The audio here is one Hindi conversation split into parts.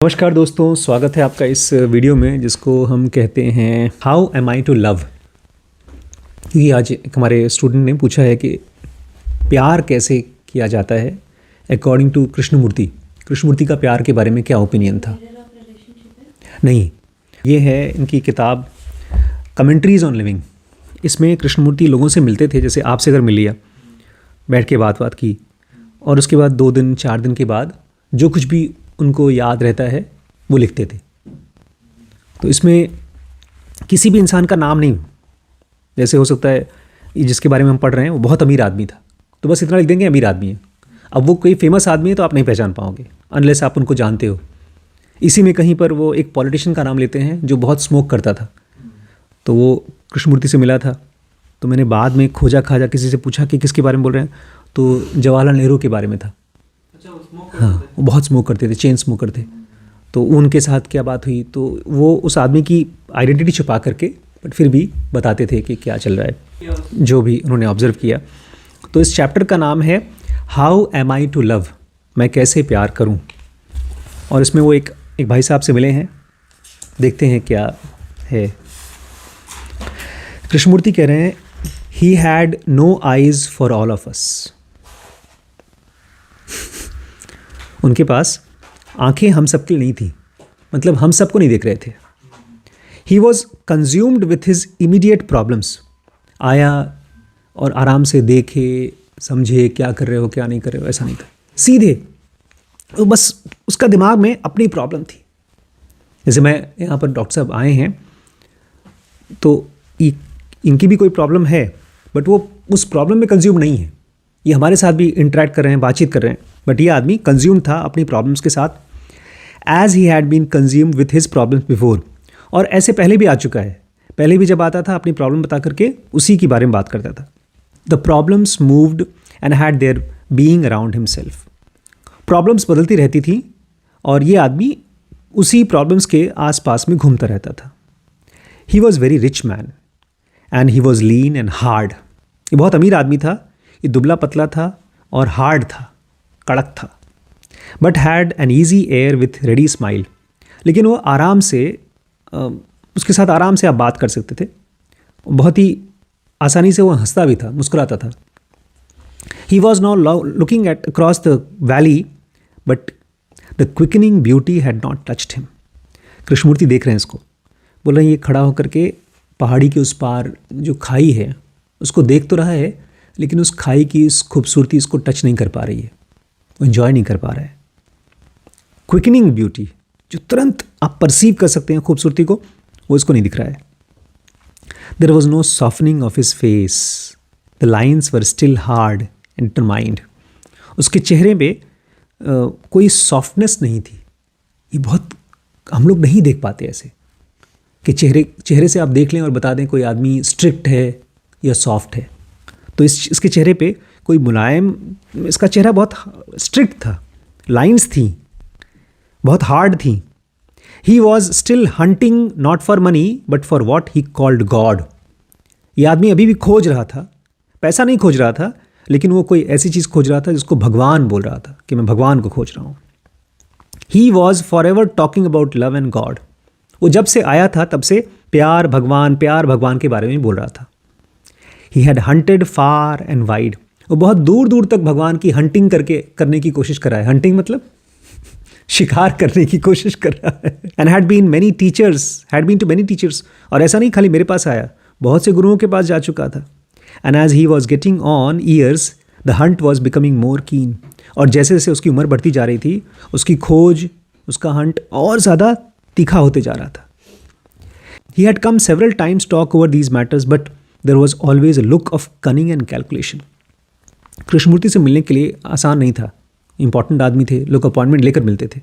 नमस्कार दोस्तों, स्वागत है आपका इस वीडियो में जिसको हम कहते हैं how am I to love. क्योंकि आज एक हमारे स्टूडेंट ने पूछा है कि प्यार कैसे किया जाता है अकॉर्डिंग टू कृष्णमूर्ति। कृष्णमूर्ति का प्यार के बारे में क्या ओपिनियन था। नहीं, ये है इनकी किताब कमेंट्रीज ऑन लिविंग। इसमें कृष्णमूर्ति लोगों से मिलते थे, जैसे आपसे अगर मिल लिया, बैठ के बात की, और उसके बाद 2 दिन 4 दिन के बाद जो कुछ भी उनको याद रहता है वो लिखते थे। तो इसमें किसी भी इंसान का नाम नहीं, जैसे हो सकता है जिसके बारे में हम पढ़ रहे हैं वो बहुत अमीर आदमी था तो बस इतना लिख देंगे अमीर आदमी है। अब वो कोई फेमस आदमी है तो आप नहीं पहचान पाओगे अनलेस आप उनको जानते हो। इसी में कहीं पर वो एक पॉलिटिशियन का नाम लेते हैं जो बहुत स्मोक करता था, तो वो कृष्णमूर्ति से मिला था। तो मैंने बाद में खोजा खाजा किसी से पूछा कि किसके बारे में बोल रहे हैं, तो जवाहरलाल नेहरू के बारे में था। हाँ, वो बहुत स्मोक करते थे, चेन स्मोकर थे। तो उनके साथ क्या बात हुई, तो वो उस आदमी की आइडेंटिटी छुपा करके बट फिर भी बताते थे कि क्या चल रहा है, जो भी उन्होंने ऑब्जर्व किया। तो इस चैप्टर का नाम है how am I to love, मैं कैसे प्यार करूं। और इसमें वो एक भाई साहब से मिले हैं, देखते हैं क्या है। कृष्णमूर्ति कह रहे हैं he had no eyes for all of us. उनके पास आंखें हम सबके लिए नहीं थी, मतलब हम सबको नहीं देख रहे थे। He was consumed with his immediate problems. आया और आराम से देखे समझे क्या कर रहे हो क्या नहीं कर रहे हो, ऐसा नहीं था। सीधे तो बस उसका दिमाग में अपनी प्रॉब्लम थी। जैसे मैं यहाँ पर डॉक्टर साहब आए हैं तो इनकी भी कोई प्रॉब्लम है बट वो उस प्रॉब्लम में कंज्यूम नहीं है। ये हमारे साथ भी इंटरेक्ट कर रहे हैं, बातचीत कर रहे हैं, बट ये आदमी कंज्यूम था अपनी प्रॉब्लम्स के साथ। As he had been consumed with his problems before. और ऐसे पहले भी आ चुका है, पहले भी जब आता था अपनी प्रॉब्लम बता करके उसी के बारे में बात करता था। The problems moved and had there being around himself. Problems बदलती रहती थी और ये आदमी उसी प्रॉब्लम्स के आसपास में घूमता रहता था। He was very rich man and he was lean and hard. ये बहुत अमीर आदमी था, ये दुबला पतला था और हार्ड था, कड़क था। But had an easy air with ready smile. लेकिन वो आराम से उसके साथ आराम से आप बात कर सकते थे, बहुत ही आसानी से वो हंसता भी था, मुस्कुराता था। He was now looking at across the valley but the quickening beauty had not touched him. Krishnamurti देख रहे हैं इसको, बोल रहे हैं ये खड़ा होकर के पहाड़ी के उस पार जो खाई है उसको देख तो रहा है, लेकिन उस खाई की इस खूबसूरती इसको टच नहीं कर पा रही है, वो इन्जॉय नहीं कर पा रहा है। क्विकनिंग ब्यूटी, जो तुरंत आप परसीव कर सकते हैं खूबसूरती को, वो इसको नहीं दिख रहा है। There was no softening of his face, the lines were still hard and determined. उसके चेहरे पे कोई सॉफ्टनेस नहीं थी। ये बहुत हम लोग नहीं देख पाते ऐसे कि चेहरे से आप देख लें और बता दें कोई आदमी स्ट्रिक्ट है या सॉफ्ट है। तो इसके चेहरे पे कोई मुलायम, इसका चेहरा बहुत स्ट्रिक्ट था, लाइंस थी बहुत हार्ड थी। He was still hunting not for money but for what he called God. ये आदमी अभी भी खोज रहा था, पैसा नहीं खोज रहा था, लेकिन वो कोई ऐसी चीज़ खोज रहा था जिसको भगवान बोल रहा था कि मैं भगवान को खोज रहा हूँ। He was for ever talking about love and God. वो जब से आया था तब से प्यार भगवान के बारे में बोल रहा था। He had hunted far and wide. वो बहुत दूर दूर तक भगवान की हंटिंग करने की कोशिश कर रहा है। हंटिंग मतलब शिकार करने की कोशिश कर रहा है। And had been to many teachers. और ऐसा नहीं खाली मेरे पास आया, बहुत से गुरुओं के पास जा चुका था। And as he was getting on years the hunt was becoming more keen. और जैसे जैसे उसकी उम्र बढ़ती जा रही थी, उसकी खोज, उसका हंट और ज़्यादा तीखा होते जा रहा था। He had come several times talk over these matters but there was always a look of cunning and calculation. Krishnamurti से मिलने के लिए आसान नहीं था, इंपॉर्टेंट आदमी थे, लोग अपॉइंटमेंट लेकर मिलते थे।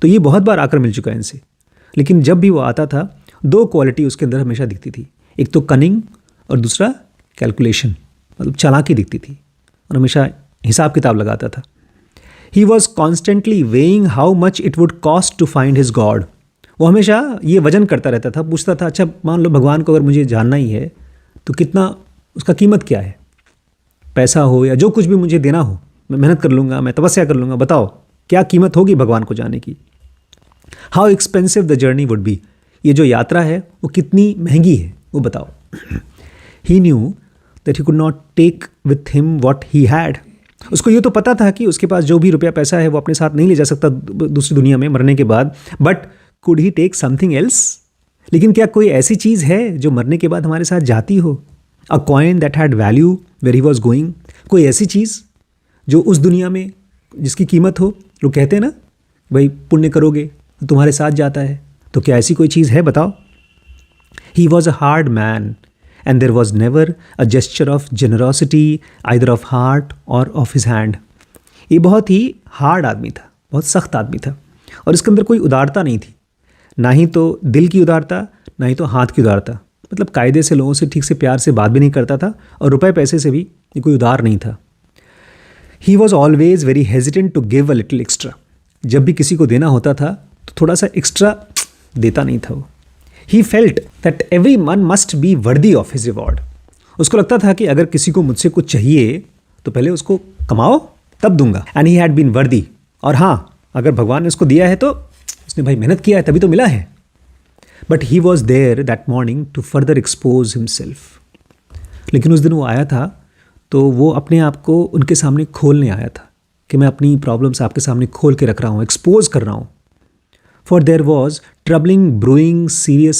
तो ये बहुत बार आकर मिल चुका है इनसे, लेकिन जब भी वो आता था 2 क्वालिटी उसके अंदर हमेशा दिखती थी। एक तो कनिंग और दूसरा कैलकुलेशन, मतलब चालाकी दिखती थी, और हमेशा हिसाब किताब लगाता था। He was constantly weighing how much it would cost to find his God. वो हमेशा ये वजन करता रहता था, पूछता था अच्छा मान लो भगवान को अगर मुझे जानना ही है तो कितना, उसका कीमत क्या है, पैसा हो या जो कुछ भी मुझे देना हो, मैं मेहनत कर लूँगा, मैं तपस्या कर लूँगा, बताओ क्या कीमत होगी भगवान को जाने की। How expensive the journey would be, ये जो यात्रा है वो कितनी महंगी है वो बताओ. He knew that he could not take with him what he had. उसको ये तो पता था कि उसके पास जो भी रुपया पैसा है वो अपने साथ नहीं ले जा सकता दूसरी दुनिया में मरने के बाद. But could he take something else, लेकिन क्या कोई ऐसी चीज़ है जो मरने के बाद हमारे साथ जाती हो? A coin that had value where he was going, कोई ऐसी चीज़ जो उस दुनिया में जिसकी कीमत हो. लोग कहते हैं ना भाई पुण्य करोगे तो तुम्हारे साथ जाता है, तो क्या ऐसी कोई चीज़ है बताओ. He was a hard man and there was never a gesture of generosity either of heart or of his hand. ये बहुत ही हार्ड आदमी था, बहुत सख्त आदमी था, और इसके अंदर कोई उदारता नहीं थी, ना ही तो दिल की उदारता, ना ही तो हाथ की उदारता. मतलब कायदे से लोगों से ठीक से प्यार से बात भी नहीं करता था, और रुपए पैसे से भी ये कोई उदार नहीं था. He was always very hesitant to give a little extra. जब भी किसी को देना होता था तो थोड़ा सा एक्स्ट्रा देता नहीं था वो. He felt that every man must be worthy of his reward. उसको लगता था कि अगर किसी को मुझसे कुछ चाहिए तो पहले उसको कमाओ तब दूंगा. And he had been worthy. और हाँ, अगर भगवान ने उसको दिया है तो उसने भाई मेहनत किया है तभी तो मिला है. But he was there that morning to further expose himself. लेकिन उस दिन वो आया था तो वो अपने आप को उनके सामने खोलने आया था कि मैं अपनी प्रॉब्लम्स आपके सामने खोल के रख रहा हूँ, एक्सपोज कर रहा हूँ. For there was troubling brewing, serious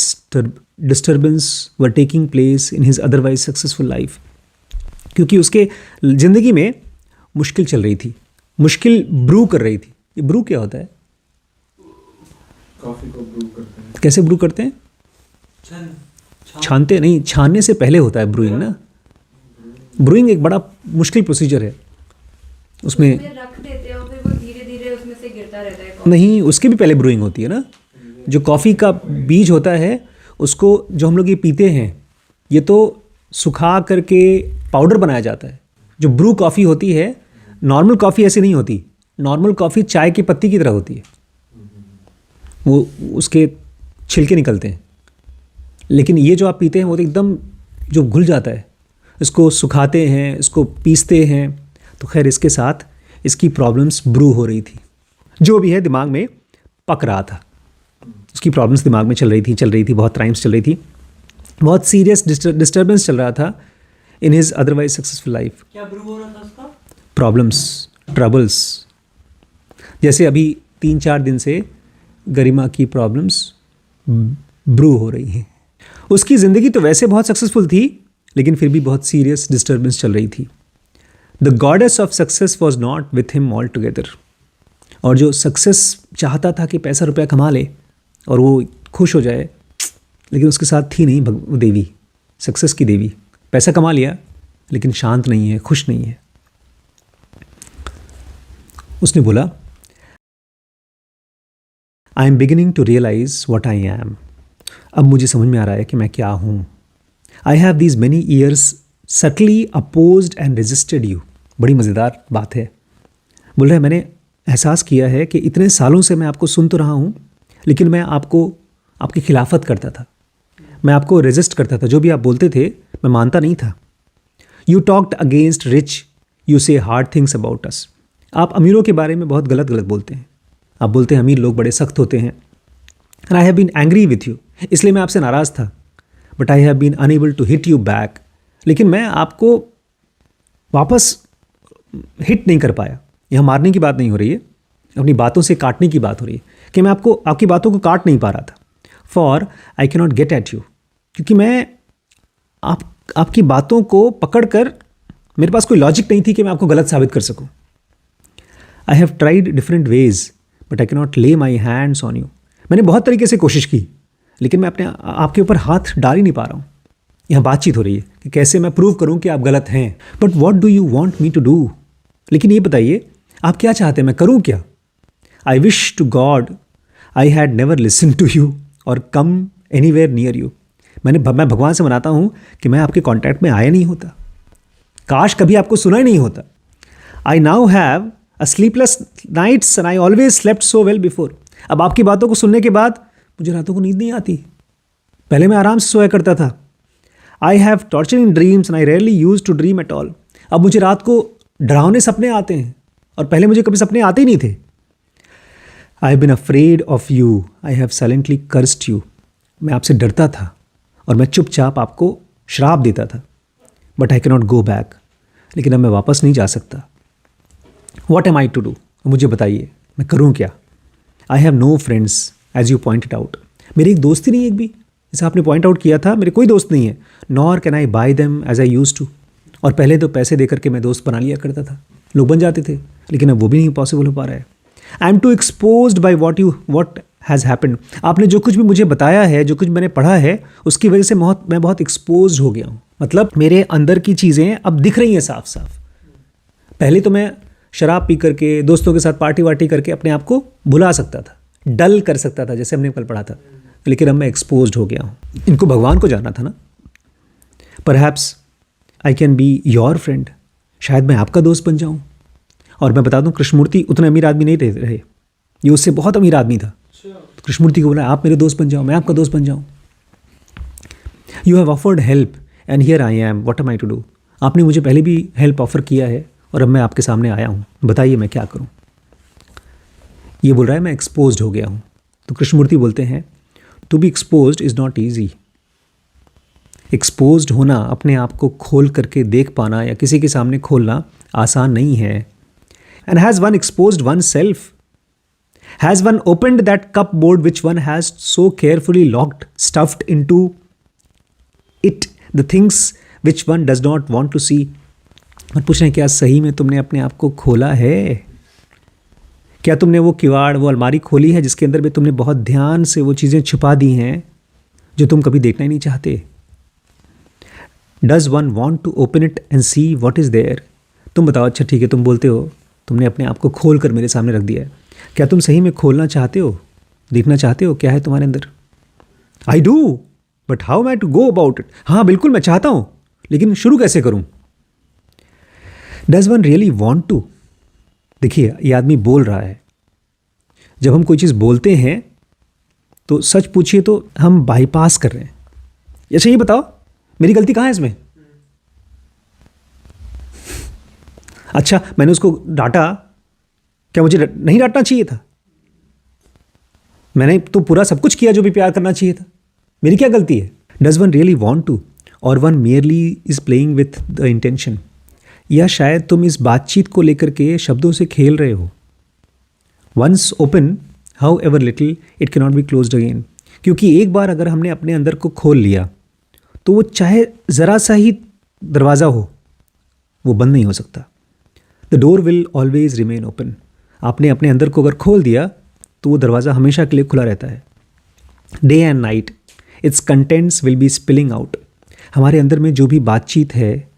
disturbance were taking place in his otherwise successful life. क्योंकि उसके ज़िंदगी में मुश्किल चल रही थी, मुश्किल ब्रू कर रही थी. ये ब्रू क्या होता है? कॉफ़ी को ब्रू करते हैं. कैसे ब्रू करते हैं? छानते नहीं, छानने से पहले होता है ब्रूइंग ना. ब्रूइंग एक बड़ा मुश्किल प्रोसीजर है. उसमें रख देते हैं और फिर वो धीरे धीरे उसमें से गिरता रहता है. नहीं, उसकी भी पहले ब्रूइंग होती है ना. जो कॉफ़ी का बीज होता है उसको जो हम लोग ये पीते हैं ये तो सुखा करके पाउडर बनाया जाता है. जो ब्रू कॉफ़ी होती है, नॉर्मल कॉफ़ी ऐसी नहीं होती. नॉर्मल कॉफ़ी चाय की पत्ती की तरह होती है, वो उसके छिलके निकलते हैं. लेकिन ये जो आप पीते हैं वो तो एकदम जो घुल जाता है. इसको सुखाते हैं, इसको पीसते हैं. तो खैर इसके साथ इसकी प्रॉब्लम्स ब्रू हो रही थी, जो भी है दिमाग में पक रहा था. उसकी प्रॉब्लम्स दिमाग में चल रही थी, बहुत टाइम्स चल रही थी, बहुत सीरियस डिस्टर्बेंस चल रहा था in his otherwise successful life. क्या ब्रू हो रहा था उसका? Problems, troubles. जैसे अभी 3-4 दिन से गरिमा की प्रॉब्लम्स ब्रू हो रही हैं. उसकी ज़िंदगी तो वैसे बहुत सक्सेसफुल थी, लेकिन फिर भी बहुत सीरियस डिस्टर्बेंस चल रही थी. The goddess of success was not with him all together. और जो सक्सेस चाहता था कि पैसा रुपया कमा ले और वो खुश हो जाए, लेकिन उसके साथ थी नहीं वो देवी, सक्सेस की देवी. पैसा कमा लिया लेकिन शांत नहीं है, खुश नहीं है. उसने बोला, I am beginning to realise what I am. अब मुझे समझ में आ रहा है कि मैं क्या हूँ. I have these many years subtly opposed and resisted you. बड़ी मज़ेदार बात है. बोल रहे मैंने एहसास किया है कि इतने सालों से मैं आपको सुन तो रहा हूँ, लेकिन मैं आपको आपकी खिलाफत करता था, मैं आपको रेजिस्ट करता था. जो भी आप बोलते थे मैं मानता नहीं था. You talked against rich, you से हार्ड थिंग्स अबाउट अस. आप अमीरों के बारे में बहुत गलत बोलते हैं. आप बोलते हैं अमीर लोग बड़े सख्त होते हैं. And I have been angry with you, इसलिए मैं आपसे नाराज़ था. But I have been unable to hit you back. लेकिन मैं आपको वापस हिट नहीं कर पाया. यहाँ मारने की बात नहीं हो रही है, अपनी बातों से काटने की बात हो रही है कि मैं आपकी बातों को काट नहीं पा रहा था. For I can not get at you, क्योंकि मैं आपकी बातों को पकड़ कर, मेरे पास कोई लॉजिक नहीं थी कि मैं आपको गलत साबित कर सकूं. I have tried different ways but I can not ले माई हैंड्स ऑन यू. मैंने बहुत तरीके से कोशिश की, लेकिन मैं आपके ऊपर हाथ डाल ही नहीं पा रहा हूँ. यहाँ बातचीत हो रही है कि कैसे मैं प्रूव करूँ कि आप गलत हैं. But what do you want me to do. लेकिन ये बताइए आप क्या चाहते हैं, मैं करूँ क्या. I wish to God I had never listen to you और कम एनीवेयर नियर यू. मैं भगवान से मनाता हूँ कि मैं आपके कॉन्टैक्ट में आया नहीं होता, काश कभी आपको सुना ही नहीं होता. I now have a sleepless nights and I always slept so well before. अब आपकी बातों को सुनने के बाद मुझे रातों को नींद नहीं आती. पहले मैं आराम से सोया करता था. I have torturing dreams and I rarely use to dream at all. अब मुझे रात को डरावने सपने आते हैं और पहले मुझे कभी सपने आते ही नहीं थे. I have been afraid of you, I have silently cursed you. मैं आपसे डरता था और मैं चुपचाप आपको श्राप देता था। But I can not go back, लेकिन अब मैं वापस नहीं जा सकता। What am I to do, मुझे बताइए मैं करूँ क्या। I have no friends as you pointed out, मेरी एक दोस्त ही नहीं एक भी, जैसे आपने पॉइंट आउट किया था, मेरे कोई दोस्त नहीं है। Nor can I buy them as I use to, और पहले तो पैसे दे करके मैं दोस्त बना लिया करता था, लोग बन जाते थे, लेकिन अब वो भी नहीं पॉसिबल हो पा रहा है। I am too exposed by what has happened, आपने जो कुछ भी मुझे बताया है, जो कुछ मैंने पढ़ा है, उसकी वजह से मैं बहुत एक्सपोज हो गया हूँ। मतलब मेरे अंदर की चीज़ें अब दिख रही हैं साफ साफ। पहले तो मैं शराब पी करके, दोस्तों के साथ पार्टी वार्टी करके अपने आप को भुला सकता था, डल कर सकता था, जैसे हमने कल पढ़ा था, लेकिन अब मैं एक्सपोज्ड हो गया हूँ। इनको भगवान को जानना था ना। Perhaps I can be your friend, शायद मैं आपका दोस्त बन जाऊँ। और मैं बता दूँ, कृष्णमूर्ति उतना अमीर आदमी नहीं रहे, ये उससे बहुत अमीर आदमी था। तो कृष्णमूर्ति को बोला आप मेरे दोस्त बन जाओ, मैं आपका दोस्त बन जाऊँ। You have offered help and here I am, what am I to do, आपने मुझे पहले भी हेल्प ऑफर किया है और अब मैं आपके सामने आया हूँ, बताइए मैं क्या करूँ। ये बोल रहा है मैं एक्सपोज्ड हो गया हूँ। तो कृष्णमूर्ति बोलते हैं to be exposed is not easy. Exposed होना, अपने आप को खोल करके देख पाना या किसी के सामने खोलना आसान नहीं है। And has one exposed oneself, has one opened that cupboard which one has so carefully locked, stuffed into it the things which one does not want to see. और पूछ रहे हैं क्या सही में तुमने अपने आप को खोला है? क्या तुमने वो किवाड़, वो अलमारी खोली है जिसके अंदर भी तुमने बहुत ध्यान से वो चीज़ें छुपा दी हैं जो तुम कभी देखना ही नहीं चाहते? Does one want to open it and see what is there? तुम बताओ, अच्छा ठीक है, तुम बोलते हो तुमने अपने आप को खोल कर मेरे सामने रख दिया है, क्या तुम सही में खोलना चाहते हो, देखना चाहते हो क्या है तुम्हारे अंदर? I do, but how am I to go about it? हाँ बिल्कुल मैं चाहता हूँ, लेकिन शुरू कैसे करूँ? Does one really want to? देखिए ये आदमी बोल रहा है, जब हम कोई चीज़ बोलते हैं तो सच पूछिए तो हम बाईपास कर रहे हैं। अच्छा ये बताओ मेरी गलती कहाँ है इसमें? अच्छा मैंने उसको डांटा, क्या मुझे नहीं डांटना चाहिए था? मैंने तो पूरा सब कुछ किया जो भी प्यार करना चाहिए था, मेरी क्या गलती है? Does one really want to और one merely is playing with the intention? या शायद तुम इस बातचीत को लेकर के शब्दों से खेल रहे हो। Once open however little it can not be closed again, क्योंकि एक बार अगर हमने अपने अंदर को खोल लिया तो वो चाहे ज़रा सा ही दरवाज़ा हो वो बंद नहीं हो सकता। The door will always remain open. आपने अपने अंदर को अगर खोल दिया तो वो दरवाज़ा हमेशा के लिए खुला रहता है। Day and night it's contents will be spilling out. हमारे अंदर में जो भी बातचीत है,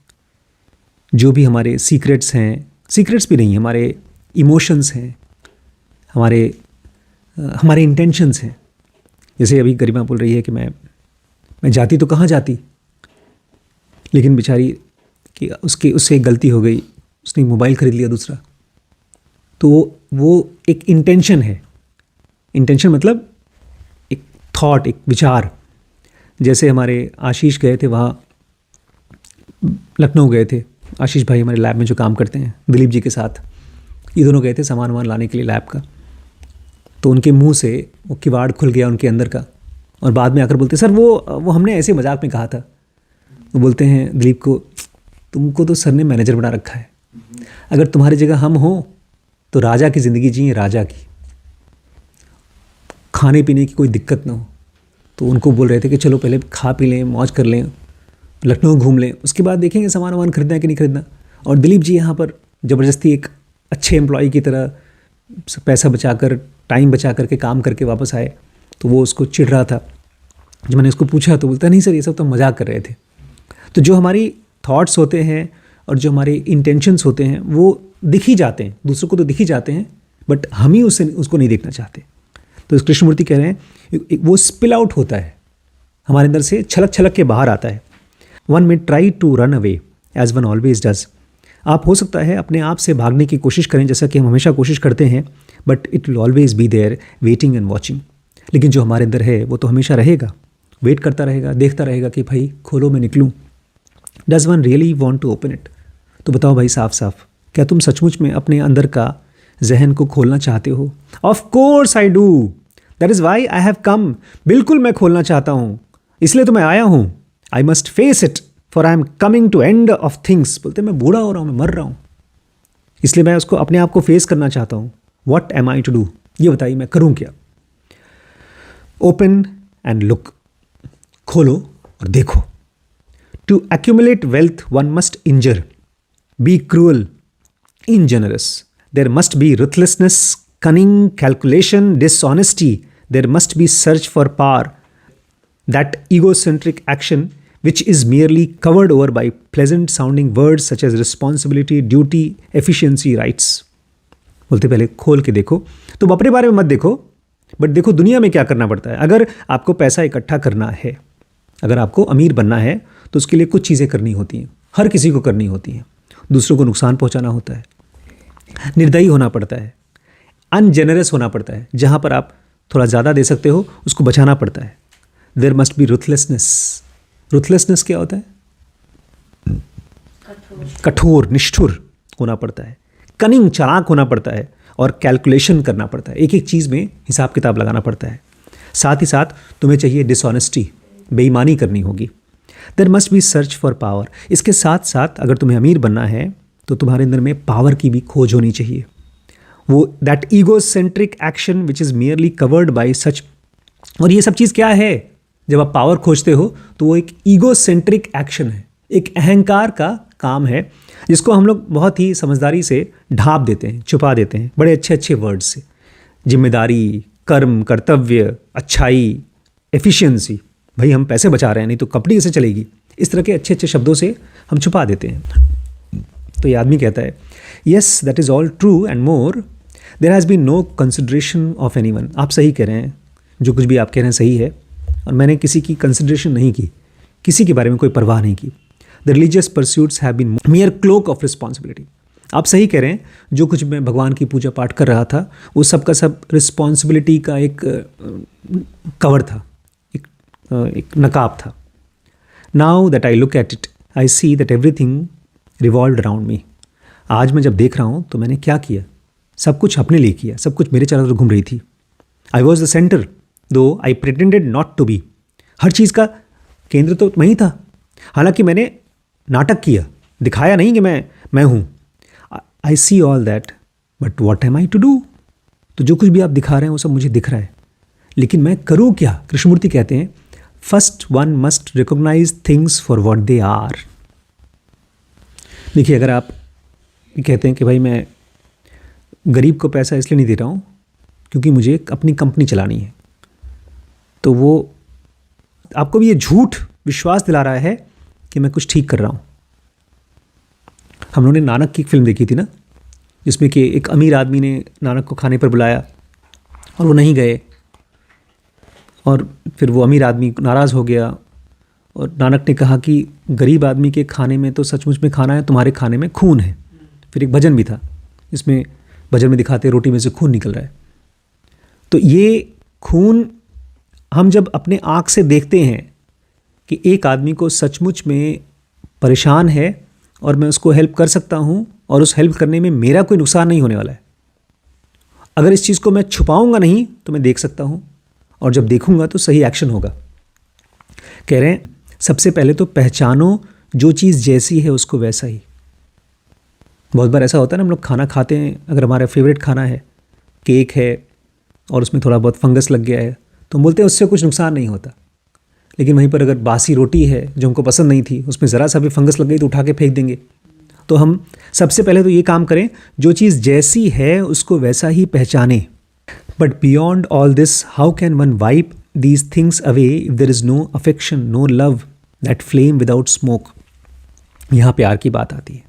जो भी हमारे सीक्रेट्स हैं, सीक्रेट्स भी नहीं, हमारे इमोशंस हैं, हमारे इंटेंशंस हैं। जैसे अभी गरिमा बोल रही है कि मैं जाती तो कहाँ जाती, लेकिन बेचारी कि उससे एक गलती हो गई, उसने मोबाइल ख़रीद लिया दूसरा। तो वो एक इंटेंशन है। इंटेंशन मतलब एक थॉट, एक विचार। जैसे हमारे आशीष गए थे, वहाँ लखनऊ गए थे, आशीष भाई हमारे लैब में जो काम करते हैं दिलीप जी के साथ, ये दोनों गए थे सामान वामान लाने के लिए लैब का। तो उनके मुंह से वो किवाड़ खुल गया उनके अंदर का, और बाद में आकर बोलते सर वो हमने ऐसे मजाक में कहा था। तो बोलते हैं दिलीप को, तुमको तो सर ने मैनेजर बना रखा है, अगर तुम्हारी जगह हम हों तो राजा की ज़िंदगी जिए, राजा की, खाने पीने की कोई दिक्कत ना हो। तो उनको बोल रहे थे कि चलो पहले खा पी लें, मौज कर लें, लखनऊ घूम लें, उसके बाद देखेंगे सामान वामान खरीदना है कि नहीं खरीदना। और दिलीप जी यहाँ पर ज़बरदस्ती एक अच्छे एम्प्लॉई की तरह पैसा बचाकर, टाइम बचा करके काम करके वापस आए। तो वो उसको चिढ़ रहा था। जब मैंने उसको पूछा तो बोलता नहीं सर ये सब तो मजाक कर रहे थे। तो जो हमारी थॉट्स होते हैं और जो हमारे इंटेंशंस होते हैं वो दिख ही जाते हैं, दूसरों को तो दिख ही जाते हैं, बट हम ही उसको नहीं देखना चाहते। तो कृष्णमूर्ति कह रहे हैं वो स्पिल आउट होता है, हमारे अंदर से छलक छलक के बाहर आता है। One may try to run away as one always does. आप हो सकता है अपने आप से भागने की कोशिश करें जैसा कि हम हमेशा कोशिश करते हैं, but it will always be there waiting and watching. लेकिन जो हमारे अंदर है वो तो हमेशा रहेगा, वेट करता रहेगा, देखता रहेगा कि भाई खोलो मैं निकलूँ। Does one really want to open it? तो बताओ भाई साफ साफ, क्या तुम सचमुच में अपने अंदर का जहन को खोलना चाहते हो? Of course I do, that is why I have come. बिल्कुल मैं खोलना चाहता हूँ, इसलिए तो मैं आया हूँ। I must face it for I am coming to end of things. बोलते मैं बूढ़ा हो रहा हूँ, मैं मर रहा हूँ, इसलिए मैं उसको अपने आप को फेस करना चाहता हूँ। What am I to do? ये बताइए मैं करूँ क्या? ओपन एंड लुक, खोलो और देखो। To accumulate wealth one must injure, be cruel, ungenerous. There must be ruthlessness, cunning, calculation, dishonesty. There must be search for power, that egocentric action which is merely covered over by pleasant sounding words such as responsibility, duty, efficiency, rights. बोलते पहले खोल के देखो। तुम अपने बारे में मत देखो, बट देखो दुनिया में क्या करना पड़ता है। अगर आपको पैसा इकट्ठा करना है, अगर आपको अमीर बनना है, तो उसके लिए कुछ चीज़ें करनी होती हैं, हर किसी को करनी होती हैं। दूसरों को नुकसान पहुंचाना होता है, निर्दयी होना पड़ता है, अनजेनरस होना पड़ता है। जहाँ पर आप थोड़ा ज़्यादा दे सकते हो उसको बचाना पड़ता है। There must be ruthlessness. Ruthlessness क्या होता है? कठोर, निष्ठुर होना पड़ता है। कनिंग, चालाक होना पड़ता है। और कैलकुलेशन करना पड़ता है, एक एक चीज़ में हिसाब किताब लगाना पड़ता है। साथ ही साथ तुम्हें चाहिए डिसऑनेस्टी, बेईमानी करनी होगी। There must be search for power. इसके साथ साथ अगर तुम्हें अमीर बनना है तो तुम्हारे अंदर में पावर की भी खोज होनी चाहिए। वो that egocentric action which is merely covered by सच। और ये सब चीज़ क्या है? जब आप पावर खोजते हो तो वो एक ईगोसेंट्रिक एक्शन है, एक अहंकार का काम है, जिसको हम लोग बहुत ही समझदारी से ढांप देते हैं, छुपा देते हैं बड़े अच्छे अच्छे वर्ड्स से। जिम्मेदारी, कर्म, कर्तव्य, अच्छाई, एफिशिएंसी। भाई हम पैसे बचा रहे हैं, नहीं तो कंपनी कैसे चलेगी? इस तरह के अच्छे अच्छे शब्दों से हम छुपा देते हैं। तो ये आदमी कहता है, yes that is all true and more, there has been no consideration of anyone. आप सही कह रहे हैं, जो कुछ भी आप कह रहे हैं सही है, और मैंने किसी की कंसिडरेशन नहीं की, किसी के बारे में कोई परवाह नहीं की। The religious pursuits have been mere cloak of responsibility. आप सही कह रहे हैं, जो कुछ मैं भगवान की पूजा पाठ कर रहा था वो सब का सब रिस्पॉन्सिबिलिटी का एक कवर था, एक नकाब था। Now that I look at it I see that everything revolved around me. आज मैं जब देख रहा हूँ तो मैंने क्या किया? सब कुछ अपने लिए किया, सब कुछ मेरे चारों तरफ घूम रही थी। आई वॉज द सेंटर दो आई प्रिटेंडेड नॉट टू बी। हर चीज़ का केंद्र तो वहीं था, हालांकि मैंने नाटक किया, दिखाया नहीं कि मैं हूँ। I see all that but what am I to do? तो जो कुछ भी आप दिखा रहे हैं वो सब मुझे दिख रहा है, लेकिन मैं करूँ क्या? कृष्णमूर्ति कहते हैं, first one must recognise things for what they are. देखिए, अगर आप कहते हैं कि भाई मैं गरीब को पैसा इसलिए नहीं दे रहा हूँ क्योंकि मुझे अपनी कंपनी चलानी है, तो वो आपको भी ये झूठ विश्वास दिला रहा है कि मैं कुछ ठीक कर रहा हूँ। हम लोगों ने नानक की एक फिल्म देखी थी ना, जिसमें कि एक अमीर आदमी ने नानक को खाने पर बुलाया और वो नहीं गए, और फिर वो अमीर आदमी नाराज़ हो गया, और नानक ने कहा कि गरीब आदमी के खाने में तो सचमुच में खाना है, तुम्हारे खाने में खून है। फिर एक भजन भी था, जिसमें भजन में दिखाते रोटी में से खून निकल रहा है। तो ये खून हम जब अपने आँख से देखते हैं कि एक आदमी को सचमुच में परेशान है और मैं उसको हेल्प कर सकता हूँ, और उस हेल्प करने में मेरा कोई नुकसान नहीं होने वाला है, अगर इस चीज़ को मैं छुपाऊंगा नहीं तो मैं देख सकता हूँ, और जब देखूंगा तो सही एक्शन होगा। कह रहे हैं सबसे पहले तो पहचानो जो चीज़ जैसी है उसको वैसा ही। बहुत बार ऐसा होता है ना, हम लोग खाना खाते हैं, अगर हमारा फेवरेट खाना है, केक है, और उसमें थोड़ा बहुत फंगस लग गया है तो हम बोलते हैं उससे कुछ नुकसान नहीं होता। लेकिन वहीं पर अगर बासी रोटी है जो हमको पसंद नहीं थी, उसमें ज़रा सा भी फंगस लग गई तो उठा के फेंक देंगे। तो हम सबसे पहले तो ये काम करें, जो चीज़ जैसी है उसको वैसा ही पहचानें। But beyond all this, how can one wipe these things away if there is no affection, no love, that flame without smoke. यहाँ प्यार की बात आती है।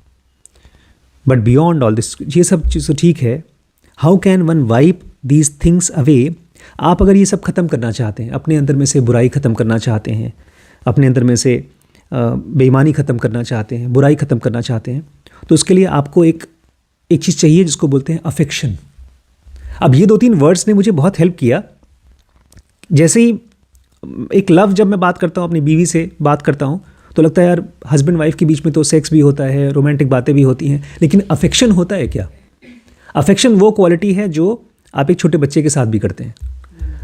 बट बियॉन्ड ऑल दिस, ये सब चीज़ तो ठीक है, how can one wipe these things away. आप अगर ये सब ख़त्म करना चाहते हैं, अपने अंदर में से बुराई ख़त्म करना चाहते हैं, अपने अंदर में से बेईमानी ख़त्म करना चाहते हैं, बुराई ख़त्म करना चाहते हैं, तो उसके लिए आपको एक चीज़ चाहिए जिसको बोलते हैं अफेक्शन। अब ये 2-3 वर्ड्स ने मुझे बहुत हेल्प किया। जैसे ही एक लव, जब मैं बात करता हूँ अपनी बीवी से बात करता हूँ तो लगता है यार हस्बैंड वाइफ के बीच में तो सेक्स भी होता है, रोमांटिक बातें भी होती हैं, लेकिन अफेक्शन होता है क्या? अफेक्शन वो क्वालिटी है जो आप एक छोटे बच्चे के साथ भी करते हैं।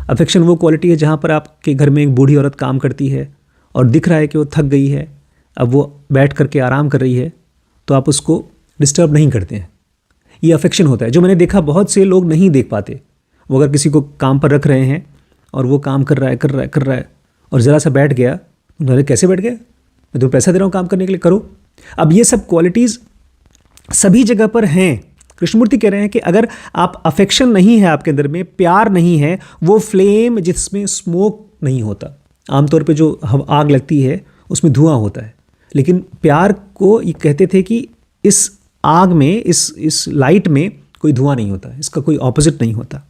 अफेक्शन वो क्वालिटी है जहाँ पर आपके घर में एक बूढ़ी औरत काम करती है और दिख रहा है कि वो थक गई है, अब वो बैठ करके आराम कर रही है, तो आप उसको डिस्टर्ब नहीं करते हैं। ये अफेक्शन होता है जो मैंने देखा बहुत से लोग नहीं देख पाते। वो अगर किसी को काम पर रख रहे हैं और वो काम कर रहा है और ज़रा सा बैठ गया, उन्होंने कैसे बैठ गया, मैं तुम्हें पैसा दे रहा हूँ काम करने के लिए, करो। अब ये सब क्वालिटीज़ सभी जगह पर हैं। कृष्णमूर्ति कह रहे हैं कि अगर आप अफेक्शन नहीं है आपके अंदर में, प्यार नहीं है, वो फ्लेम जिसमें स्मोक नहीं होता। आमतौर पे जो आग लगती है उसमें धुआं होता है, लेकिन प्यार को ये कहते थे कि इस आग में, इस लाइट में कोई धुआं नहीं होता, इसका कोई ऑपोजिट नहीं होता।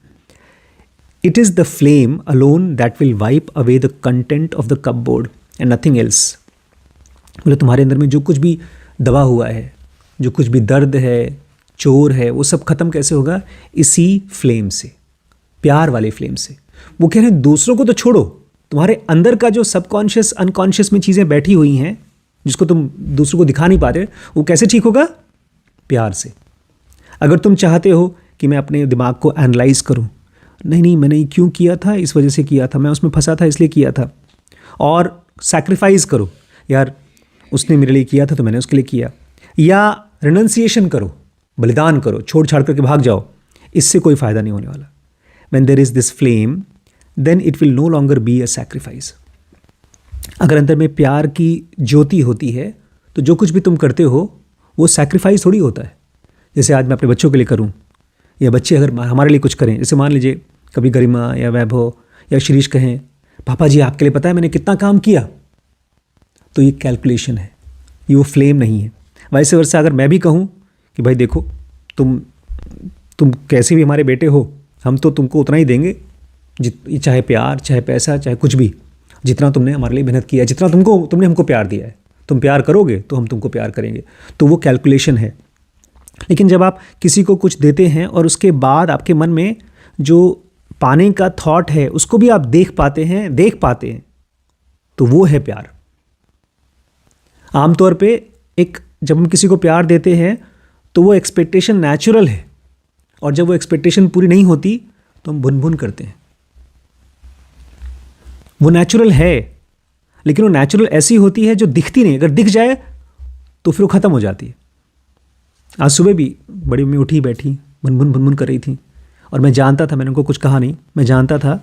It is the flame alone that will wipe away the content of the cupboard and nothing else. बोले तुम्हारे अंदर में जो कुछ भी दबा हुआ है, जो कुछ भी दर्द है, चोर है, वो सब खत्म कैसे होगा? इसी फ्लेम से, प्यार वाले फ्लेम से। वो कह रहे हैं दूसरों को तो छोड़ो, तुम्हारे अंदर का जो सबकॉन्शियस अनकॉन्शियस में चीज़ें बैठी हुई हैं जिसको तुम दूसरों को दिखा नहीं पा रहे, वो कैसे ठीक होगा? प्यार से। अगर तुम चाहते हो कि मैं अपने दिमाग को एनालाइज करूं, नहीं मैंने ये क्यों किया था, इस वजह से किया था, मैं उसमें फंसा था इसलिए किया था, और सैक्रिफाइस करो, यार उसने मेरे लिए किया था तो मैंने उसके लिए किया, या रिनंसिएशन करो, बलिदान करो, छोड़ छाड़ करके भाग जाओ, इससे कोई फ़ायदा नहीं होने वाला। When there is this flame then it will no longer be a sacrifice. अगर अंदर में प्यार की ज्योति होती है तो जो कुछ भी तुम करते हो वो सैक्रिफाइस थोड़ी होता है। जैसे आज मैं अपने बच्चों के लिए करूं, या बच्चे अगर हमारे लिए कुछ करें, जैसे मान लीजिए कभी गरिमा या वैभव या शिरीष कहें, पापा जी आपके लिए पता है मैंने कितना काम किया, तो ये कैलकुलेशन है, ये वो फ्लेम नहीं है। वैसे वर्षा अगर मैं भी कहूँ कि भाई देखो तुम कैसे भी हमारे बेटे हो, हम तो तुमको उतना ही देंगे, चाहे प्यार, चाहे पैसा, चाहे कुछ भी, जितना तुमने हमारे लिए मेहनत किया है, जितना तुमने हमको प्यार दिया है, तुम प्यार करोगे तो हम तुमको प्यार करेंगे। तो वो कैलकुलेशन है। लेकिन जब आप किसी को कुछ देते हैं और उसके बाद आपके मन में जो पाने का थॉट है उसको भी आप देख पाते हैं, तो वो है प्यार। आमतौर पे जब हम किसी को प्यार देते हैं तो वो एक्सपेक्टेशन नेचुरल है, और जब वो एक्सपेक्टेशन पूरी नहीं होती तो हम भुन भुन करते हैं। वो नेचुरल है, लेकिन वो नेचुरल ऐसी होती है जो दिखती नहीं। अगर दिख जाए तो फिर वो ख़त्म हो जाती है। आज सुबह भी बड़ी मम्मी उठी बैठी भुन कर रही थी, और मैं जानता था, मैंने उनको कुछ कहा नहीं, मैं जानता था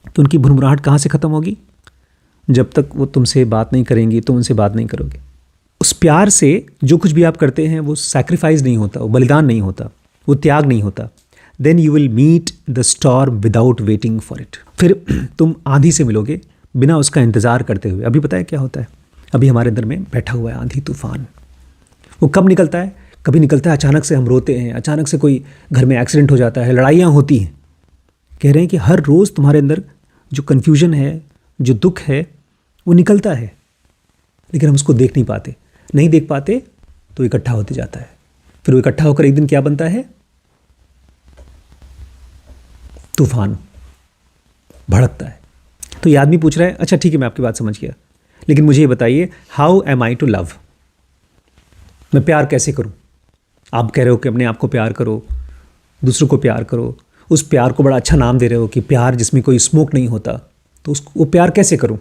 कि उनकी भुनभुनाहट कहाँ से ख़त्म होगी, जब तक वो तुमसे बात नहीं करेंगी, तुम उनसे बात नहीं करोगे। उस प्यार से जो कुछ भी आप करते हैं वो सैक्रिफाइस नहीं होता, वो बलिदान नहीं होता, वो त्याग नहीं होता। Then you will meet the storm without waiting for it. फिर तुम आंधी से मिलोगे बिना उसका इंतज़ार करते हुए। अभी पता है क्या होता है? अभी हमारे अंदर में बैठा हुआ है आंधी तूफान। वो कब निकलता है? कभी निकलता है अचानक से, हम रोते हैं, अचानक से कोई घर में एक्सीडेंट हो जाता है, लड़ाइयाँ होती हैं। कह रहे हैं कि हर रोज़ तुम्हारे अंदर जो कन्फ्यूजन है, जो दुख है, वो निकलता है, लेकिन हम उसको देख नहीं देख पाते तो इकट्ठा होते जाता है। फिर वो इकट्ठा होकर एक दिन क्या बनता है? तूफान, भड़कता है। तो ये आदमी पूछ रहा है, अच्छा ठीक है मैं आपकी बात समझ गया, लेकिन मुझे ये बताइए, how am I to love? मैं प्यार कैसे करूं? आप कह रहे हो कि अपने आप को प्यार करो, दूसरों को प्यार करो, उस प्यार को बड़ा अच्छा नाम दे रहे हो कि प्यार जिसमें कोई स्मोक नहीं होता, तो उसको वो प्यार कैसे करूं?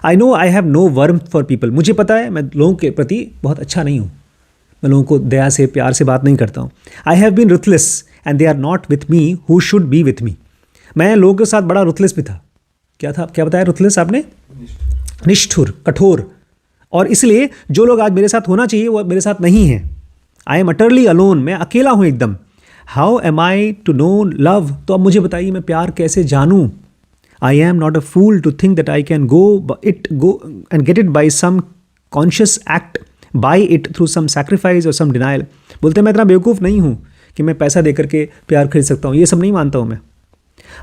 I know I have no warm for people. मुझे पता है मैं लोगों के प्रति बहुत अच्छा नहीं हूँ, मैं लोगों को दया से, प्यार से बात नहीं करता हूँ। I have been ruthless and they are not with me who should be with me. मैं लोगों के साथ बड़ा रुथलेस भी था। क्या था? क्या बताया रुथलेस आपने? निष्ठुर, कठोर। और इसलिए जो लोग आज मेरे साथ होना चाहिए वो मेरे साथ नहीं हैं। आई एम अटरली अलोन, मैं अकेला हूँ एकदम। How am I to know love? तो अब मुझे बताइए मैं प्यार कैसे जानूँ? I am not a fool to think that I can go and get it by some conscious act, buy it through some sacrifice or some denial. बोलते हैं मैं इतना बेवकूफ़ नहीं हूँ कि मैं पैसा दे करके प्यार खरीद सकता हूँ, ये सब नहीं मानता हूँ मैं।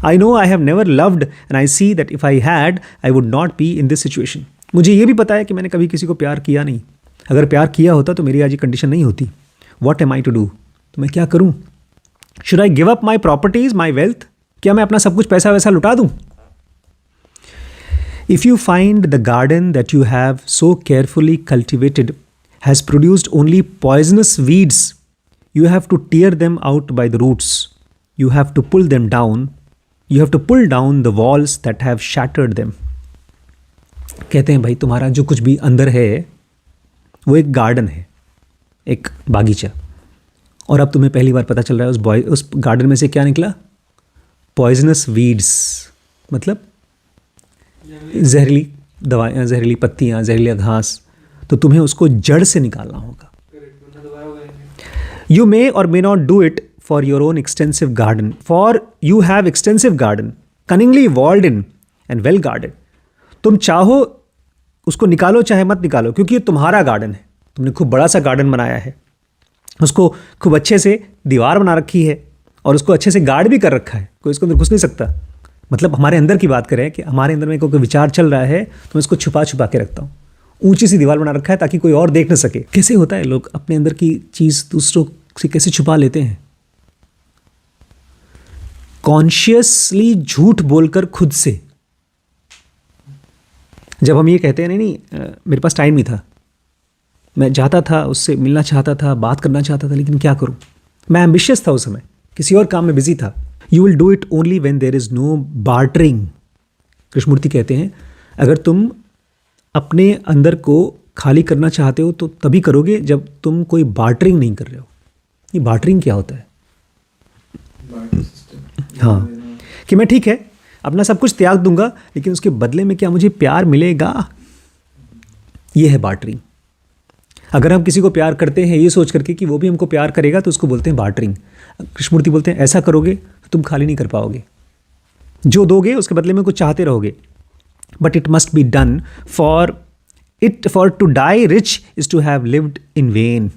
I know I have never loved and I see that if I had, I would not be in this situation. मुझे ये भी पता है कि मैंने कभी किसी को प्यार किया नहीं। अगर प्यार किया होता तो मेरी आज ये कंडीशन नहीं होती। What am I to do? तो मैं क्या करूँ? Should I give up my properties, my wealth? क्या मैं अपना सब कुछ पैसा वैसा लुटा दूँ? If you find the garden that you have so carefully cultivated has produced only poisonous weeds, You have to tear them out by the roots. You have to pull them down. You have to pull down the walls that have shattered them. कहते हैं भाई तुम्हारा जो कुछ भी अंदर है वो एक गार्डन है, एक बागीचा, और अब तुम्हें पहली बार पता चल रहा है उस गार्डन में से क्या निकला? पॉइजनस वीड्स, मतलब जहरीली दवाएं, जहरीली पत्तियाँ, जहरीला घास। तो तुम्हें उसको जड़ से निकालना होगा। You may or may not do it for your own extensive garden, for you have extensive garden, cunningly walled in and well guarded. तुम चाहो उसको निकालो चाहे मत निकालो, क्योंकि ये तुम्हारा गार्डन है। तुमने खूब बड़ा सा गार्डन बनाया है, उसको खूब अच्छे से दीवार बना रखी है और उसको अच्छे से गार्ड भी कर रखा है, कोई इसको अंदर घुस नहीं सकता। मतलब हमारे अंदर की बात करें कि हमारे अंदर में कोई विचार चल रहा है तो मैं इसको छुपा छुपा के रखता हूँ। ऊंची सी दीवार बना रखा है ताकि कोई और देख न सके। कैसे होता है, लोग अपने अंदर की चीज़ दूसरों से कैसे छुपा लेते हैं? कॉन्शियसली झूठ बोलकर खुद से। जब हम ये कहते हैं नहीं मेरे पास टाइम नहीं था, मैं चाहता था उससे मिलना चाहता था, बात करना चाहता था, लेकिन क्या करूं, मैं एम्बिशियस था उस समय, किसी और काम में बिजी था। You will do it only when there is no bartering. Krishnamurti कहते हैं अगर तुम अपने अंदर को खाली करना चाहते हो तो तभी करोगे जब तुम कोई बार्टरिंग नहीं कर रहे हो। ये बार्टरिंग क्या होता है? हाँ, कि मैं ठीक है अपना सब कुछ त्याग दूंगा लेकिन उसके बदले में क्या मुझे प्यार मिलेगा? ये है बार्टरिंग। अगर हम किसी को प्यार करते हैं ये सोच करके कि वो भी हमको प्यार करेगा तो उसको बोलते हैं बार्टरिंग। कृष्णमूर्ति बोलते हैं ऐसा करोगे तो तुम खाली नहीं कर पाओगे, जो दोगे उसके बदले में कुछ चाहते रहोगे। But it must be done for to die rich is to have lived in vain.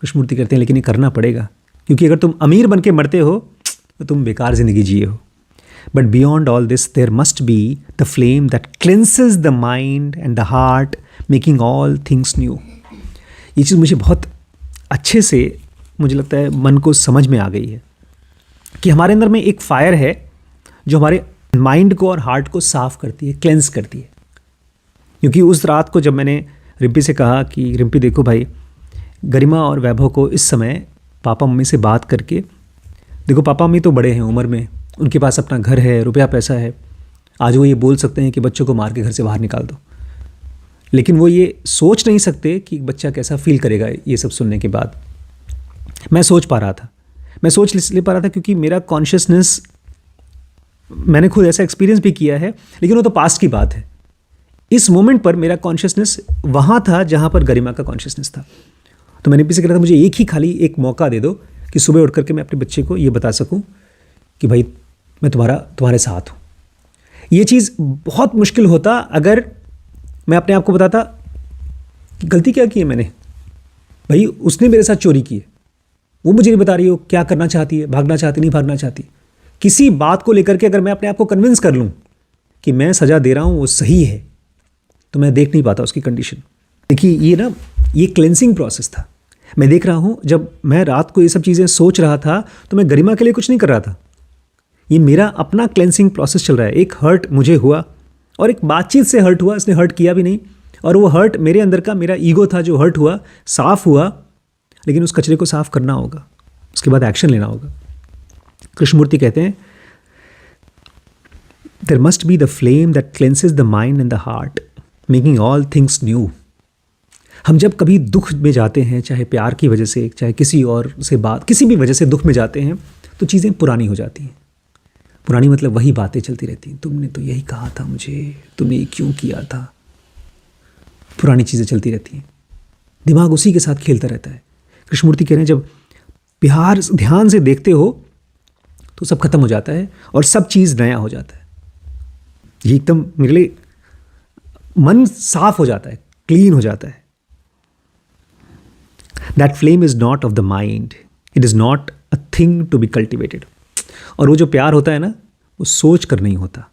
Krishnamurti कहते हैं लेकिन ये करना पड़ेगा, क्योंकि अगर तुम अमीर बन के मरते हो तो तुम बेकार जिंदगी जिए हो। But beyond all this there must be the flame that cleanses the mind and the heart, making all things new. ये चीज़ मुझे बहुत अच्छे से, मुझे लगता है मन को समझ में आ गई है कि हमारे अंदर में एक फायर है जो हमारे माइंड को और हार्ट को साफ करती है, क्लेंस करती है। क्योंकि उस रात को जब मैंने रिम्पी से कहा कि रिम्पी देखो भाई, गरिमा और वैभव को इस समय पापा मम्मी से बात करके देखो, पापा मम्मी तो बड़े हैं उम्र में, उनके पास अपना घर है, रुपया पैसा है, आज वो ये बोल सकते हैं कि बच्चों को मार के घर से बाहर निकाल दो, लेकिन वो ये सोच नहीं सकते कि बच्चा कैसा फील करेगा ये सब सुनने के बाद। मैं सोच पा रहा था, मैं सोच इसलिए पा रहा था क्योंकि मेरा कॉन्शियसनेस, मैंने खुद ऐसा एक्सपीरियंस भी किया है, लेकिन वो तो पास्ट की बात है। इस मोमेंट पर मेरा कॉन्शियसनेस वहाँ था जहाँ पर गरिमा का कॉन्शियसनेस था। तो मैंने से कहा था मुझे खाली एक मौका दे दो कि सुबह उठ करके मैं अपने बच्चे को ये बता सकूं कि भाई मैं तुम्हारे साथ हूँ। ये चीज़ बहुत मुश्किल होता अगर मैं अपने आप को बताता कि गलती क्या की है मैंने, भाई उसने मेरे साथ चोरी की है, वो मुझे नहीं बता रही हो क्या करना चाहती है, भागना चाहती नहीं भागना चाहती। किसी बात को लेकर के अगर मैं अपने आप को कन्विंस कर लूँ कि मैं सज़ा दे रहा हूँ वो सही है, तो मैं देख नहीं पाता उसकी कंडीशन। देखिए ये क्लेंसिंग प्रोसेस था। मैं देख रहा हूँ जब मैं रात को ये सब चीज़ें सोच रहा था तो मैं गरिमा के लिए कुछ नहीं कर रहा था, ये मेरा अपना क्लेंसिंग प्रोसेस चल रहा है। एक हर्ट मुझे हुआ और एक बातचीत से हर्ट हुआ, इसने हर्ट किया भी नहीं, और वो हर्ट मेरे अंदर का मेरा ईगो था जो हर्ट हुआ, साफ हुआ, लेकिन उस कचरे को साफ करना होगा, उसके बाद एक्शन लेना होगा। कृष्णमूर्ति कहते हैं there must be the flame that cleanses the mind and the heart, making all things new. हम जब कभी दुख में जाते हैं, चाहे प्यार की वजह से, चाहे किसी और से बात, किसी भी वजह से दुख में जाते हैं, तो चीज़ें पुरानी हो जाती हैं। पुरानी मतलब वही बातें चलती रहती हैं, तुमने तो यही कहा था मुझे, तुमने ये क्यों किया था। पुरानी चीज़ें चलती रहती हैं, दिमाग उसी के साथ खेलता रहता है। कृष्णमूर्ति कह रहे हैं जब प्यार ध्यान से देखते हो तो सब खत्म हो जाता है और सब चीज़ नया हो जाता है। ये एकदम मेरे लिए मन साफ हो जाता है, क्लीन हो जाता है। That flame is not of the mind, it is not a thing to be cultivated. और वो जो प्यार होता है ना, वो सोच कर नहीं होता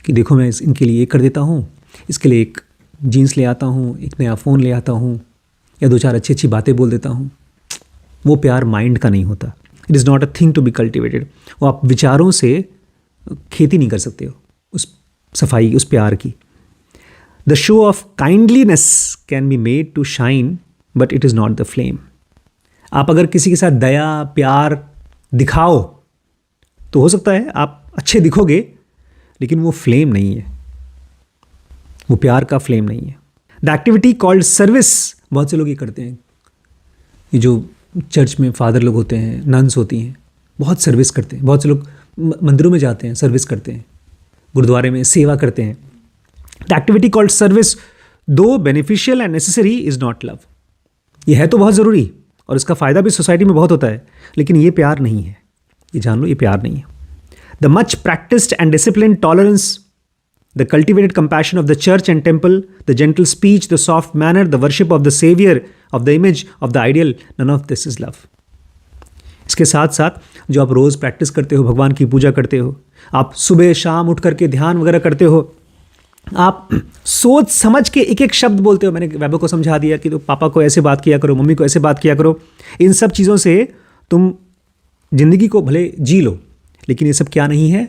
कि देखो मैं इनके लिए ये कर देता हूँ, इसके लिए एक जीन्स ले आता हूँ, एक नया फ़ोन ले आता हूँ, या दो चार अच्छी अच्छी बातें बोल देता हूँ। वो प्यार माइंड का नहीं होता। It is not a thing to be cultivated. वो आप विचारों से खेती नहीं कर सकते हो उस सफाई, उस प्यार की। The show of kindliness can be made to shine but it is not the flame. आप अगर किसी के साथ दया प्यार दिखाओ तो हो सकता है आप अच्छे दिखोगे, लेकिन वो फ्लेम नहीं है, वो प्यार का फ्लेम नहीं है। द एक्टिविटी कॉल्ड सर्विस, बहुत से लोग ये करते हैं, ये जो चर्च में फादर लोग होते हैं, नन्स होती हैं, बहुत सर्विस करते हैं। बहुत से लोग मंदिरों में जाते हैं, सर्विस करते हैं, गुरुद्वारे में सेवा करते हैं। द एक्टिविटी कॉल्ड सर्विस दो beneficial and necessary is not love. ये है तो बहुत ज़रूरी और इसका फ़ायदा भी सोसाइटी में बहुत होता है, लेकिन ये प्यार नहीं है, ये जान लो, ये प्यार नहीं है। The much practised and discipline tolerance, the cultivated compassion of the church and temple, the gentle speech, the soft manner, the worship of the Savior, of the image, of the ideal, none of this is love. इसके साथ साथ जो आप रोज़ प्रैक्टिस करते हो, भगवान की पूजा करते हो, आप सुबह शाम उठ करके ध्यान वगैरह करते हो, आप सोच समझ के एक एक शब्द बोलते हो। मैंने वैभव को समझा दिया कि तो पापा को ऐसे बात किया करो, मम्मी को ऐसे बात किया करो। इन सब चीज़ों से तुम जिंदगी को भले जी लो, लेकिन ये सब क्या नहीं है?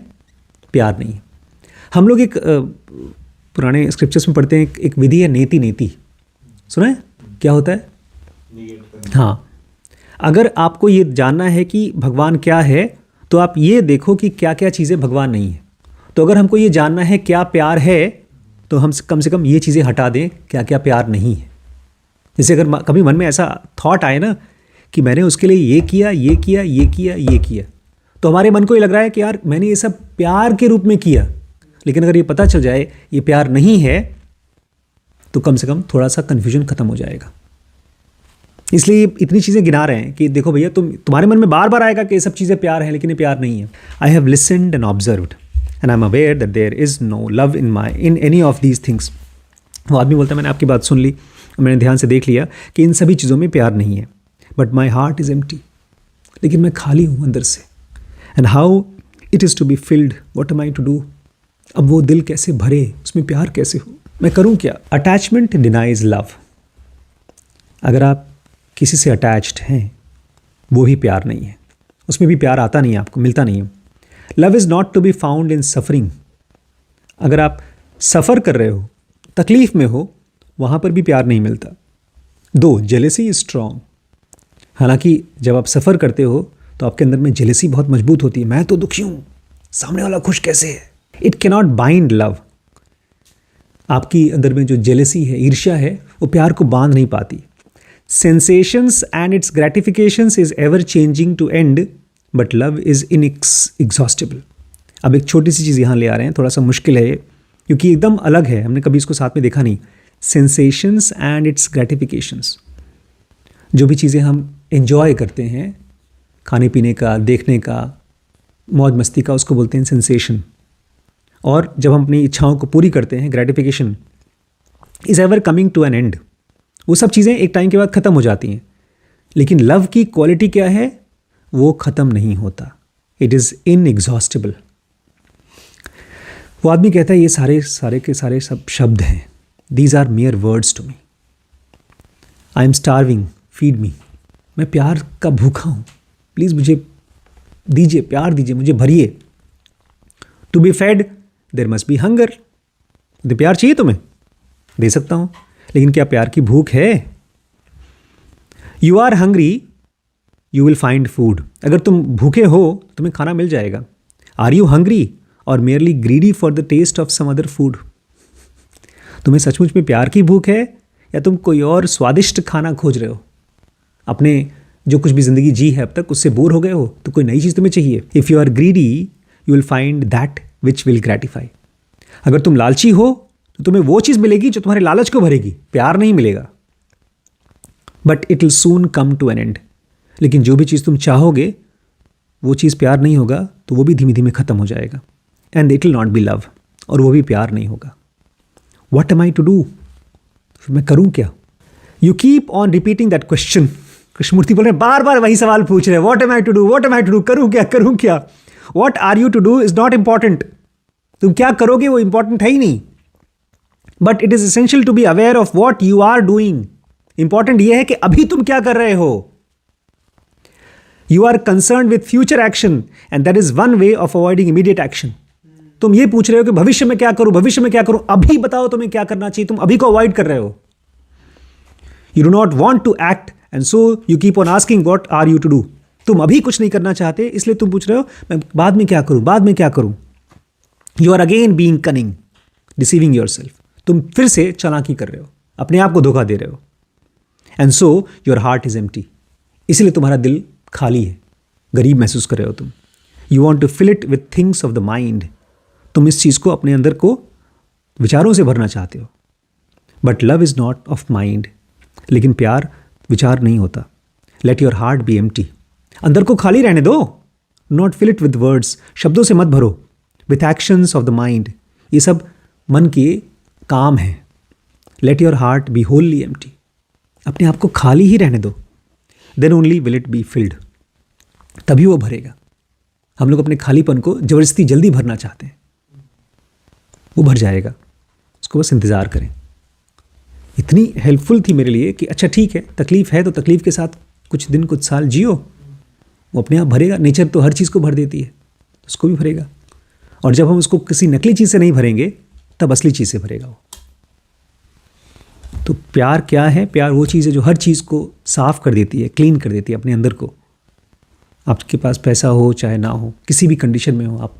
प्यार नहीं है। हम लोग एक पुराने स्क्रिप्चर्स में पढ़ते हैं, एक विधि है नेति नेति, सुना है? क्या होता है? हाँ, अगर आपको ये जानना है कि भगवान क्या है, तो आप ये देखो कि क्या क्या चीज़ें भगवान नहीं है। तो अगर हमको ये जानना है क्या प्यार है, तो हम कम से कम ये चीज़ें हटा दें, क्या क्या प्यार नहीं है। जैसे अगर कभी मन में ऐसा थॉट आए ना कि मैंने उसके लिए ये किया, ये किया, ये किया, ये किया, तो हमारे मन को ये लग रहा है कि यार मैंने ये सब प्यार के रूप में किया। लेकिन अगर ये पता चल जाए ये प्यार नहीं है, तो कम से कम थोड़ा सा कन्फ्यूजन खत्म हो जाएगा। इसलिए इतनी चीज़ें गिना रहे हैं कि देखो भैया, तुम्हारे मन में बार बार आएगा कि ये सब चीज़ें प्यार है, लेकिन ये प्यार नहीं है। I have listened and observed and I am aware that there is no love in any of these things. वो आदमी बोलता है मैंने आपकी बात सुन ली, मैंने ध्यान से देख लिया कि इन सभी चीज़ों में प्यार नहीं है, but my heart is empty, लेकिन मैं खाली हूँ अंदर से। And how it is to be filled, what am I to do? अब वो दिल कैसे भरे, उसमें प्यार कैसे हो, मैं करूं क्या? Attachment denies love. अगर आप किसी से अटैच्ड हैं, वो भी प्यार नहीं है, उसमें भी प्यार आता नहीं है, आपको मिलता नहीं है। Love is not to be found in suffering. अगर आप सफ़र कर रहे हो, तकलीफ़ में हो, वहाँ पर भी प्यार नहीं मिलता। दो जेलेसी इज स्ट्रॉन्ग। हालांकि जब आप सफ़र करते हो तो आपके अंदर में जेलेसी बहुत मजबूत होती है, मैं तो दुखी हूँ, सामने वाला खुश कैसे है। It cannot bind love. आपकी अंदर में जो जेलेसी है, ईर्ष्या है, वो प्यार को बांध नहीं पाती। Sensations and its gratifications is ever changing to end, but love is inexhaustible. अब एक छोटी सी चीज़ यहाँ ले आ रहे हैं, थोड़ा सा मुश्किल है क्योंकि एकदम अलग है, हमने कभी इसको साथ में देखा नहीं। सेंसेशंस एंड इट्स ग्रेटिफिकेशंस, जो भी चीज़ें हम एंजॉय करते हैं, खाने पीने का, देखने का, मौज मस्ती का, उसको बोलते हैं सेंसेशन। और जब हम अपनी इच्छाओं को पूरी करते हैं, gratification is ever coming to an end. वो सब चीज़ें एक टाइम के बाद ख़त्म हो जाती हैं, लेकिन लव की क्वालिटी क्या है? वो ख़त्म नहीं होता, इट इज़ इनएग्जॉस्टिबल। वो आदमी कहता है ये सारे के सारे सब शब्द हैं, these are mere words to me, I am starving, feed me. मैं प्यार का भूखा हूँ, प्लीज़ मुझे दीजिए, प्यार दीजिए, मुझे भरिए। To be fed there must be hunger. तो प्यार चाहिए तुम्हें, दे सकता हूँ, लेकिन क्या प्यार की भूख है? You are hungry, you will find food. अगर तुम भूखे हो तो तुम्हें खाना मिल जाएगा। Are you hungry or merely greedy for the taste of some other food? तुम्हें सचमुच में प्यार की भूख है या तुम कोई और स्वादिष्ट खाना खोज रहे हो? अपने जो कुछ भी ज़िंदगी जी है अब तक, उससे बोर हो गए हो, तो कोई नई चीज़ तुम्हें चाहिए। If you are greedy you will find that which will gratify. अगर तुम लालची हो तो तुम्हें वो चीज़ मिलेगी जो तुम्हारे लालच को भरेगी, प्यार नहीं मिलेगा। But it will soon come to an end. लेकिन जो भी चीज़ तुम चाहोगे वो चीज़ प्यार नहीं होगा, तो वो भी धीमे धीमे ख़त्म हो जाएगा। And it will not be love, और वो भी प्यार नहीं होगा। What am I to do? मैं करूँ क्या? You keep on repeating that question. Krishnamurti बोल रहे हैं, बार बार वही सवाल पूछ रहे हैं, what am I to do, what am I to do, करूँ क्या, करूँ क्या? What are you to do is not important. तुम क्या करोगे वो इंपॉर्टेंट है ही नहीं, but it is essential to be aware of what you are doing. Important यह है कि अभी तुम क्या कर रहे हो। You are concern with future action and that is one way of avoiding immediate action. तुम ये पूछ रहे हो कि भविष्य में क्या करूं, भविष्य में क्या करूं, अभी बताओ तुम्हें क्या करना चाहिए, तुम अभी को अवॉइड कर रहे हो। You do not want to act and so you keep on asking what are you to do. तुम अभी कुछ नहीं करना चाहते, इसलिए तुम पूछ रहे हो मैं बाद में क्या करूं, बाद में क्या करूं. You are again being cunning, deceiving yourself. तुम फिर से चालाकी कर रहे हो, अपने आप को धोखा दे रहे हो. And so your heart is empty. इसलिए तुम्हारा दिल खाली है, गरीब महसूस कर रहे हो तुम. You want to fill it with things of the mind. तुम इस चीज़ को अपने अंदर को विचारों से भरना चाहते हो. But love is not of mind. लेकिन प्यार विचार नहीं होता. Let your heart be empty. अंदर को खाली रहने दो. Not fill it with words. शब्दों से मत भरो. With actions of the mind. ये सब मन के काम हैं. Let your heart be wholly empty. अपने आप को खाली ही रहने दो. Then only will it be filled. तभी वो भरेगा. हम लोग अपने खालीपन को जबरदस्ती जल्दी भरना चाहते हैं. वो भर जाएगा, उसको बस इंतज़ार करें. इतनी हेल्पफुल थी मेरे लिए कि अच्छा ठीक है, तकलीफ़ है तो तकलीफ़ के साथ कुछ दिन कुछ साल जियो. वो अपने आप भरेगा. नेचर तो हर चीज़ को भर देती है, उसको भी भरेगा. और जब हम उसको किसी नकली चीज़ से नहीं भरेंगे तब असली चीज़ से भरेगा वो. तो प्यार क्या है? प्यार वो चीज़ है जो हर चीज़ को साफ़ कर देती है, क्लीन कर देती है अपने अंदर को. आपके पास पैसा हो चाहे ना हो, किसी भी कंडीशन में हो, आप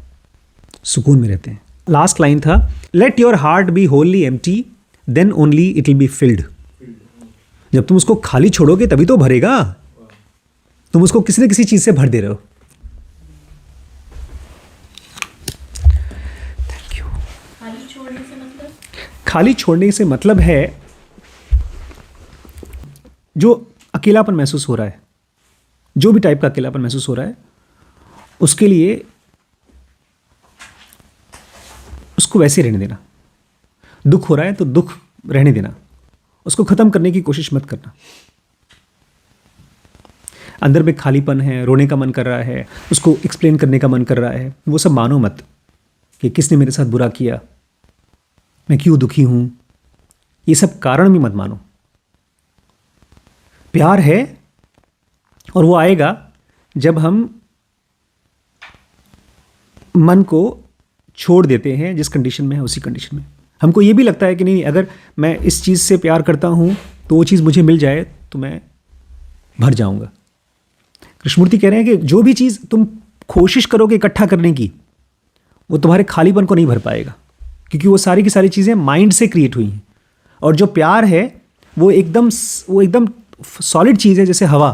सुकून में रहते हैं. लास्ट लाइन था, let your heart be wholly empty then only it will be filled. जब तुम उसको खाली छोड़ोगे तभी तो भरेगा. तुम उसको किसी न किसी चीज़ से भर दे रहे हो. Thank you. खाली छोड़ने से मतलब है जो अकेलापन महसूस हो रहा है, जो भी टाइप का अकेलापन महसूस हो रहा है, उसके लिए उसको वैसे रहने देना. दुख हो रहा है तो दुख रहने देना. उसको ख़त्म करने की कोशिश मत करना. अंदर में खालीपन है, रोने का मन कर रहा है, उसको एक्सप्लेन करने का मन कर रहा है, वो सब मानो मत कि किसने मेरे साथ बुरा किया, मैं क्यों दुखी हूँ. ये सब कारण भी मत मानो. प्यार है और वो आएगा जब हम मन को छोड़ देते हैं. जिस कंडीशन में है उसी कंडीशन में. हमको ये भी लगता है कि नहीं, अगर मैं इस चीज़ से प्यार करता हूँ तो वो चीज़ मुझे मिल जाए तो मैं भर जाऊँगा. कृष्णमूर्ति कह रहे हैं कि जो भी चीज़ तुम कोशिश करोगे इकट्ठा करने की, वो तुम्हारे खालीपन को नहीं भर पाएगा, क्योंकि वो सारी की सारी चीज़ें माइंड से क्रिएट हुई हैं. और जो प्यार है वो एकदम सॉलिड चीज़ है, जैसे हवा.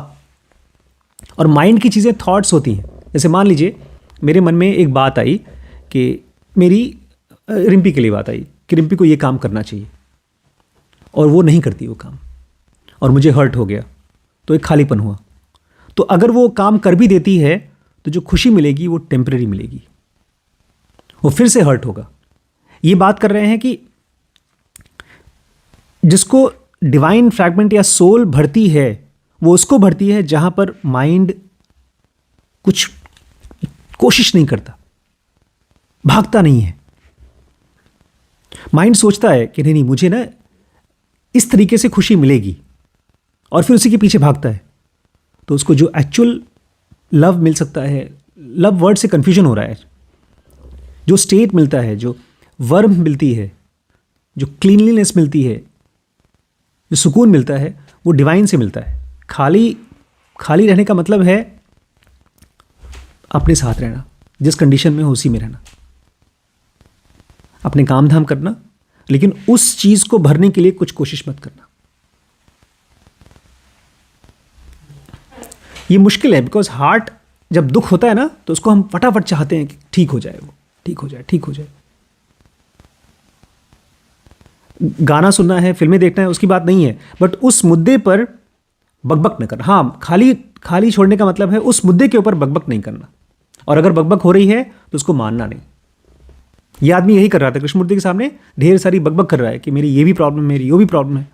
और माइंड की चीज़ें थॉट्स होती हैं. जैसे मान लीजिए मेरे मन में एक बात आई कि मेरी रिम्पी के लिए बात आई कि रिम्पी को ये काम करना चाहिए, और वो नहीं करती वो काम, और मुझे हर्ट हो गया, तो एक खालीपन हुआ. तो अगर वो काम कर भी देती है तो जो खुशी मिलेगी वो टेम्परेरी मिलेगी, वो फिर से हर्ट होगा. ये बात कर रहे हैं कि जिसको डिवाइन फ्रैगमेंट या सोल भरती है वो उसको भरती है जहां पर माइंड कुछ कोशिश नहीं करता, भागता नहीं है. माइंड सोचता है कि नहीं मुझे ना इस तरीके से खुशी मिलेगी, और फिर उसी के पीछे भागता है. तो उसको जो एक्चुअल लव मिल सकता है, लव वर्ड से कन्फ्यूजन हो रहा है, जो स्टेट मिलता है, जो वर्म मिलती है, जो क्लीनलीनेस मिलती है, जो सुकून मिलता है, वो डिवाइन से मिलता है. खाली रहने का मतलब है अपने साथ रहना, जिस कंडीशन में हो उसी में रहना, अपने काम धाम करना, लेकिन उस चीज़ को भरने के लिए कुछ कोशिश मत करना. ये मुश्किल है, बिकॉज हार्ट जब दुख होता है ना तो उसको हम फटाफट चाहते हैं कि ठीक हो जाए, वो ठीक हो जाए, ठीक हो जाए. गाना सुनना है, फिल्में देखना है, उसकी बात नहीं है, बट उस मुद्दे पर बकबक न करना. हाँ, खाली छोड़ने का मतलब है उस मुद्दे के ऊपर बकबक नहीं करना. और अगर बकबक हो रही है तो उसको मानना नहीं. ये आदमी यही कर रहा था कृष्णमूर्ति के सामने, ढेर सारी बकबक कर रहा है कि मेरी ये भी प्रॉब्लम है, मेरी वो भी प्रॉब्लम है.